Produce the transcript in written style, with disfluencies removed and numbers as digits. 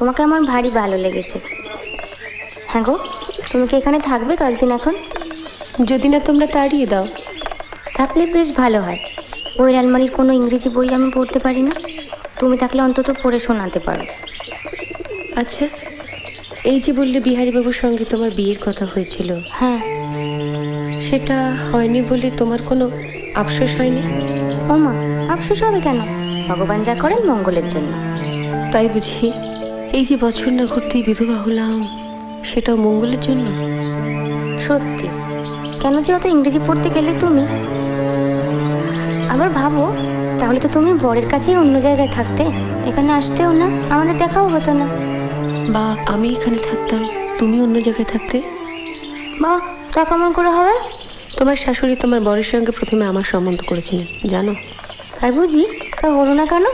তোমাকে আমার ভারী ভালো লেগেছে। হ্যাঁ গো, তুমি কি এখানে থাকবে কয়েকদিন এখন? যদি না তোমরা তাড়িয়ে দাও। থাকলে বেশ ভালো হয়। ওই আলমারির কোনো ইংরেজি বই আমি পড়তে পারি না, তুমি থাকলে অন্তত পড়ে শোনাতে পারো। আচ্ছা, এই যে বললে বিহারীবাবুর সঙ্গে তোমার বিয়ের কথা হয়েছিল, হ্যাঁ। সেটা হয়নি বলে তোমার কোনো আফসোস হয়নি? ও মা, আফসোস হবে কেন? ভগবান যা করেন মঙ্গলের জন্য। তাই বুঝি? এই যে বছর না ঘুরতেই বিধবা হলাম, সেটাও মঙ্গলের জন্য? সত্যি। কেন যে অত ইংরেজি পড়তে গেলে তুমি? আবার ভাবো, তাহলে তো তুমি বরের কাছেই অন্য জায়গায় থাকতে, এখানে আসতেও না, আমাদের দেখাও হতো না। বা আমি এখানে থাকতাম, তুমি অন্য জায়গায় থাকতে। বা তা কেমন করে হবে? তোমার শাশুড়ি তোমার বরের সঙ্গে প্রথমে আমার সম্বন্ধ করেছিলেন, জানো? তাই বুঝি? তা হলো না কেন?